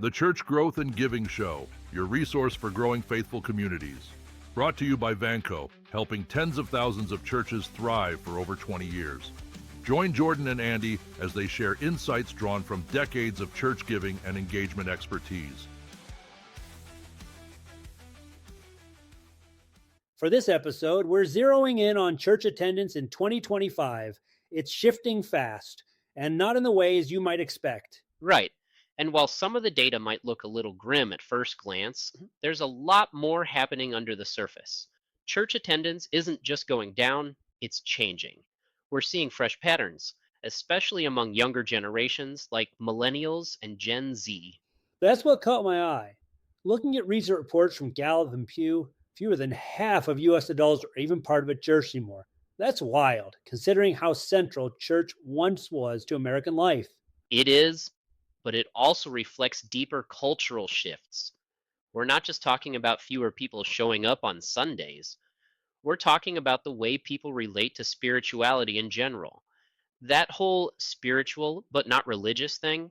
The Church Growth and Giving Show, your resource for growing faithful communities. Brought to you by Vanco, helping tens of thousands of churches thrive for over 20 years. Join Jordan and Andy as they share insights drawn from decades of church giving and engagement expertise. For this episode, we're zeroing in on church attendance in 2025. It's shifting fast, and not in the ways you might expect. Right. And while some of the data might look a little grim at first glance, there's a lot more happening under the surface. Church attendance isn't just going down, it's changing. We're seeing fresh patterns, especially among younger generations like Millennials and Gen Z. That's what caught my eye. Looking at recent reports from Gallup and Pew, fewer than half of U.S. adults are even part of a church anymore. That's wild, considering how central church once was to American life. It is, but it also reflects deeper cultural shifts. We're not just talking about fewer people showing up on Sundays. We're talking about the way people relate to spirituality in general. That whole spiritual but not religious thing,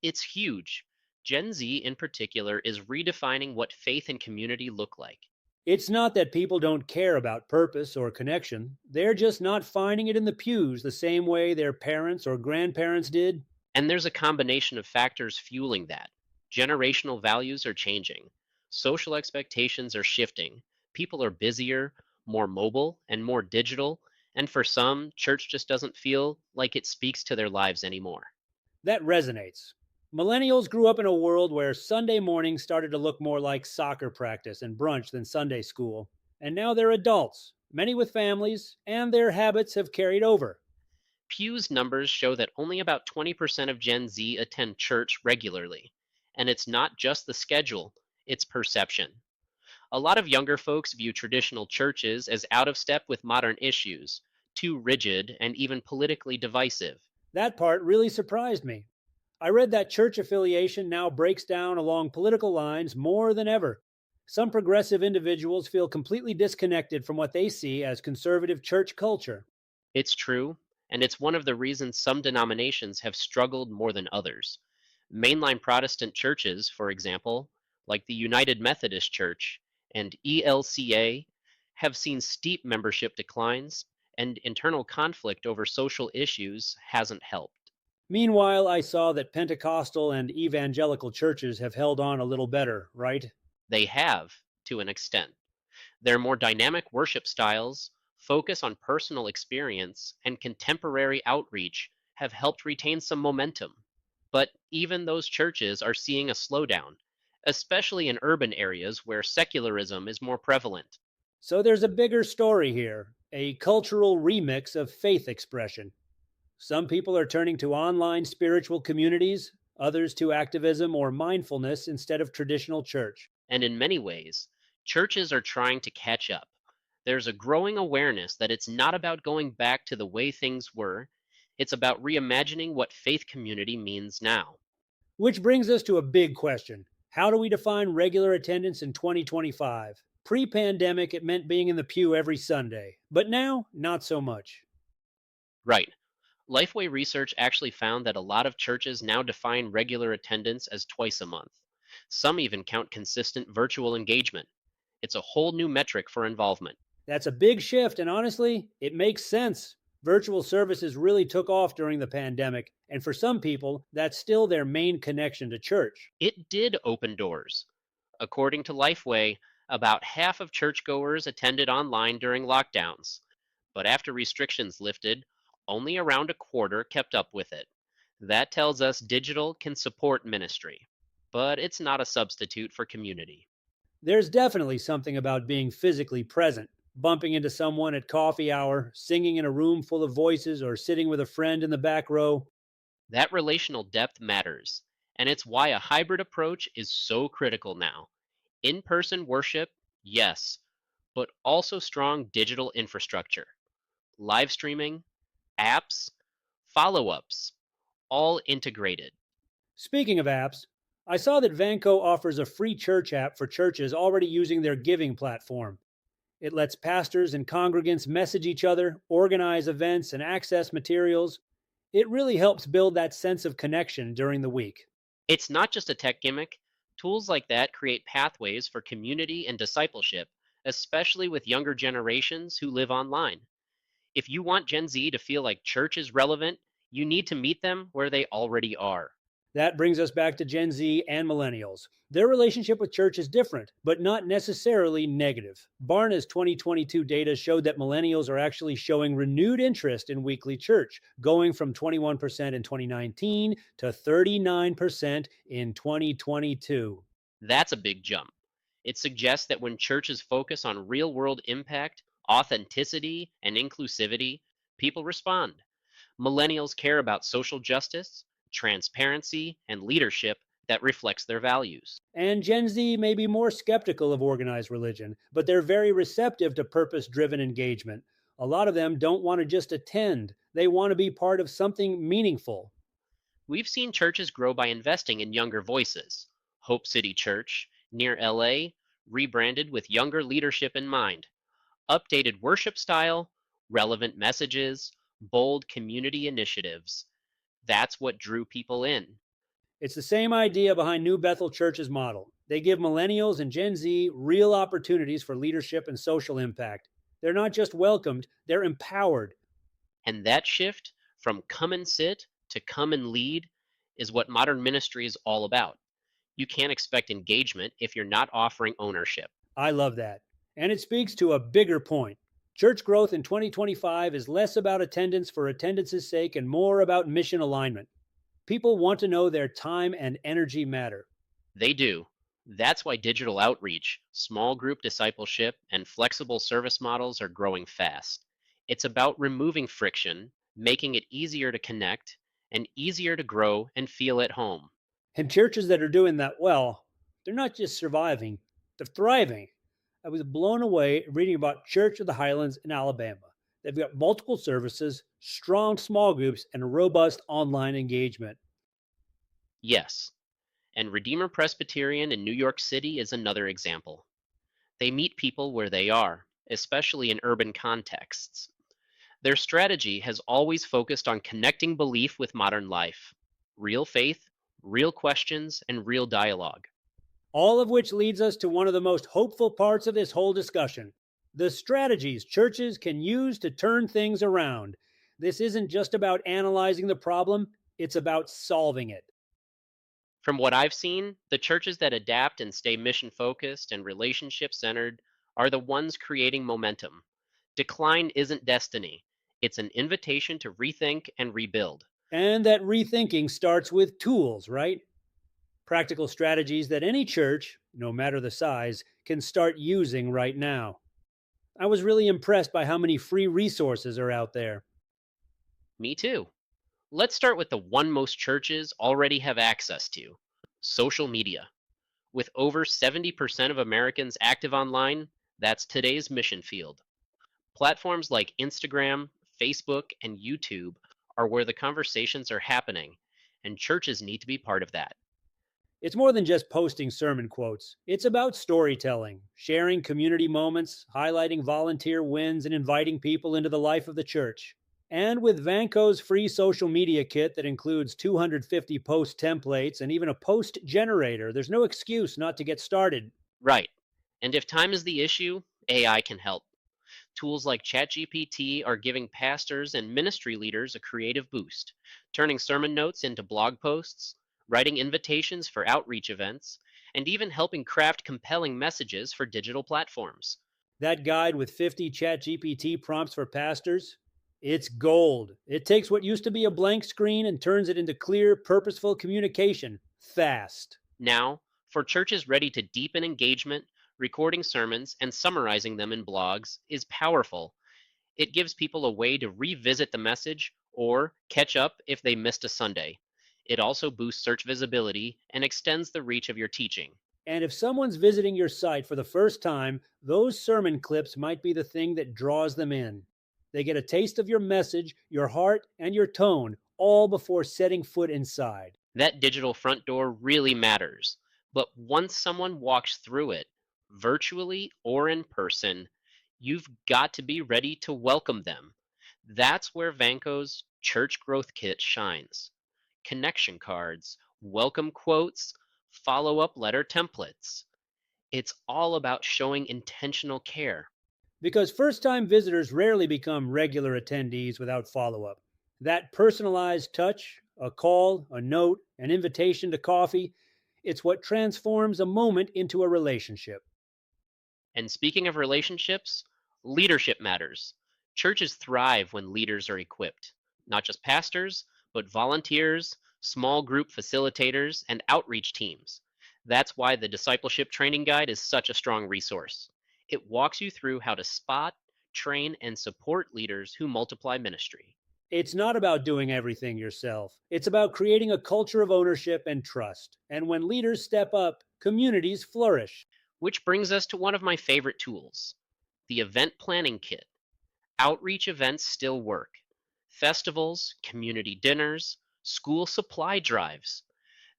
it's huge. Gen Z in particular is redefining what faith and community look like. It's not that people don't care about purpose or connection. They're just not finding it in the pews the same way their parents or grandparents did. And there's a combination of factors fueling that. Generational values are changing. Social expectations are shifting. People are busier, more mobile, and more digital. And for some, church just doesn't feel like it speaks to their lives anymore. That resonates. Millennials grew up in a world where Sunday mornings started to look more like soccer practice and brunch than Sunday school. And now they're adults, many with families, and their habits have carried over. Pew's numbers show that only about 20% of Gen Z attend church regularly. And it's not just the schedule, it's perception. A lot of younger folks view traditional churches as out of step with modern issues, too rigid and even politically divisive. That part really surprised me. I read that church affiliation now breaks down along political lines more than ever. Some progressive individuals feel completely disconnected from what they see as conservative church culture. It's true, and it's one of the reasons some denominations have struggled more than others. Mainline Protestant churches, for example, like the United Methodist Church and ELCA, have seen steep membership declines, and internal conflict over social issues hasn't helped. Meanwhile, I saw that Pentecostal and evangelical churches have held on a little better, right? They have, to an extent. Their more dynamic worship styles, focus on personal experience, and contemporary outreach have helped retain some momentum. But even those churches are seeing a slowdown, especially in urban areas where secularism is more prevalent. So there's a bigger story here, a cultural remix of faith expression. Some people are turning to online spiritual communities, others to activism or mindfulness instead of traditional church. And in many ways, churches are trying to catch up. There's a growing awareness that it's not about going back to the way things were, it's about reimagining what faith community means now. Which brings us to a big question. How do we define regular attendance in 2025? Pre-pandemic, it meant being in the pew every Sunday, but now, not so much. Right. Lifeway research actually found that a lot of churches now define regular attendance as twice a month. Some even count consistent virtual engagement. It's a whole new metric for involvement. That's a big shift, and honestly, it makes sense. Virtual services really took off during the pandemic, and for some people, that's still their main connection to church. It did open doors. According to Lifeway, about half of churchgoers attended online during lockdowns. But after restrictions lifted, only around a quarter kept up with it. That tells us digital can support ministry, but it's not a substitute for community. There's definitely something about being physically present, bumping into someone at coffee hour, singing in a room full of voices, or sitting with a friend in the back row. That relational depth matters, and it's why a hybrid approach is so critical now. In-person worship, yes, but also strong digital infrastructure. Live streaming, apps, follow-ups, all integrated. Speaking of apps, I saw that Vanco offers a free church app for churches already using their giving platform. It lets pastors and congregants message each other, organize events, and access materials. It really helps build that sense of connection during the week. It's not just a tech gimmick. Tools like that create pathways for community and discipleship, especially with younger generations who live online. If you want Gen Z to feel like church is relevant, you need to meet them where they already are. That brings us back to Gen Z and millennials. Their relationship with church is different, but not necessarily negative. Barna's 2022 data showed that millennials are actually showing renewed interest in weekly church, going from 21% in 2019 to 39% in 2022. That's a big jump. It suggests that when churches focus on real world impact, authenticity, and inclusivity, people respond. Millennials care about social justice, transparency, and leadership that reflects their values. And Gen Z may be more skeptical of organized religion, but they're very receptive to purpose driven engagement. A lot of them don't want to just attend, they want to be part of something meaningful. We've seen churches grow by investing in younger voices. Hope City Church, near LA, rebranded with younger leadership in mind. Updated worship style, relevant messages, bold community initiatives. That's what drew people in. It's the same idea behind New Bethel Church's model. They give millennials and Gen Z real opportunities for leadership and social impact. They're not just welcomed, they're empowered. And that shift from come and sit to come and lead is what modern ministry is all about. You can't expect engagement if you're not offering ownership. I love that. And it speaks to a bigger point. Church growth in 2025 is less about attendance for attendance's sake and more about mission alignment. People want to know their time and energy matter. They do. That's why digital outreach, small group discipleship, and flexible service models are growing fast. It's about removing friction, making it easier to connect, and easier to grow and feel at home. And churches that are doing that well, they're not just surviving, they're thriving. I was blown away reading about Church of the Highlands in Alabama. They've got multiple services, strong small groups, and robust online engagement. Yes, and Redeemer Presbyterian in New York City is another example. They meet people where they are, especially in urban contexts. Their strategy has always focused on connecting belief with modern life, real faith, real questions, and real dialogue. All of which leads us to one of the most hopeful parts of this whole discussion: the strategies churches can use to turn things around. This isn't just about analyzing the problem, it's about solving it. From what I've seen, the churches that adapt and stay mission focused and relationship centered are the ones creating momentum. Decline isn't destiny, it's an invitation to rethink and rebuild. And that rethinking starts with tools, right? Practical strategies that any church, no matter the size, can start using right now. I was really impressed by how many free resources are out there. Me too. Let's start with the one most churches already have access to: social media. With over 70% of Americans active online, that's today's mission field. Platforms like Instagram, Facebook, and YouTube are where the conversations are happening, and churches need to be part of that. It's more than just posting sermon quotes. It's about storytelling, sharing community moments, highlighting volunteer wins, and inviting people into the life of the church. And with Vanco's free social media kit that includes 250 post templates and even a post generator, there's no excuse not to get started. Right. And if time is the issue, AI can help. Tools like ChatGPT are giving pastors and ministry leaders a creative boost, turning sermon notes into blog posts, writing invitations for outreach events, and even helping craft compelling messages for digital platforms. That guide with 50 ChatGPT prompts for pastors, it's gold. It takes what used to be a blank screen and turns it into clear, purposeful communication fast. Now, for churches ready to deepen engagement, recording sermons and summarizing them in blogs is powerful. It gives people a way to revisit the message or catch up if they missed a Sunday. It also boosts search visibility and extends the reach of your teaching. And if someone's visiting your site for the first time, those sermon clips might be the thing that draws them in. They get a taste of your message, your heart, and your tone, all before setting foot inside. That digital front door really matters. But once someone walks through it, virtually or in person, you've got to be ready to welcome them. That's where Vanco's Church Growth Kit shines. Connection cards, welcome quotes, follow up letter templates. It's all about showing intentional care. Because first time visitors rarely become regular attendees without follow up. That personalized touch, a call, a note, an invitation to coffee, it's what transforms a moment into a relationship. And speaking of relationships, leadership matters. Churches thrive when leaders are equipped, not just pastors, but volunteers, small group facilitators, and outreach teams. That's why the Discipleship Training Guide is such a strong resource. It walks you through how to spot, train, and support leaders who multiply ministry. It's not about doing everything yourself. It's about creating a culture of ownership and trust. And when leaders step up, communities flourish. Which brings us to one of my favorite tools, the Event Planning Kit. Outreach events still work. Festivals, community dinners, school supply drives.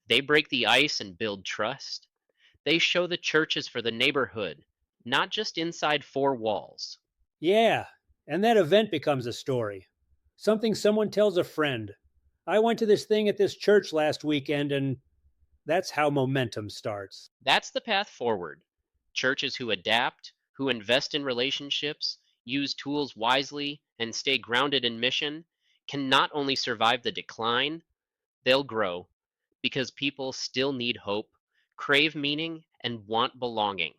They break the ice and build trust. They show the churches for the neighborhood, not just inside four walls. Yeah, and that event becomes a story. Something someone tells a friend. I went to this thing at this church last weekend, and that's how momentum starts. That's the path forward. Churches who adapt, who invest in relationships, use tools wisely, and stay grounded in mission can not only survive the decline, they'll grow because people still need hope, crave meaning, and want belonging.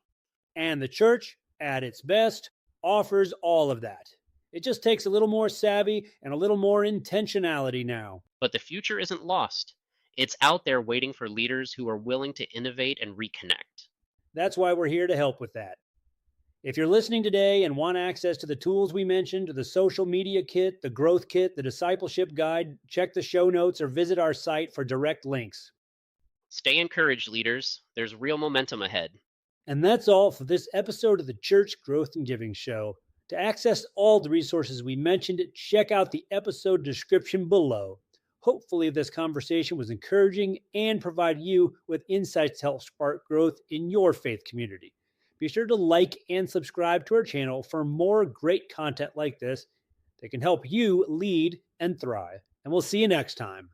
And the church, at its best, offers all of that. It just takes a little more savvy and a little more intentionality now. But the future isn't lost. It's out there waiting for leaders who are willing to innovate and reconnect. That's why we're here to help with that. If you're listening today and want access to the tools we mentioned, the social media kit, the growth kit, the discipleship guide, check the show notes or visit our site for direct links. Stay encouraged, leaders. There's real momentum ahead. And that's all for this episode of the Church Growth and Giving Show. To access all the resources we mentioned, check out the episode description below. Hopefully, this conversation was encouraging and provided you with insights to help spark growth in your faith community. Be sure to like and subscribe to our channel for more great content like this that can help you lead and thrive. And we'll see you next time.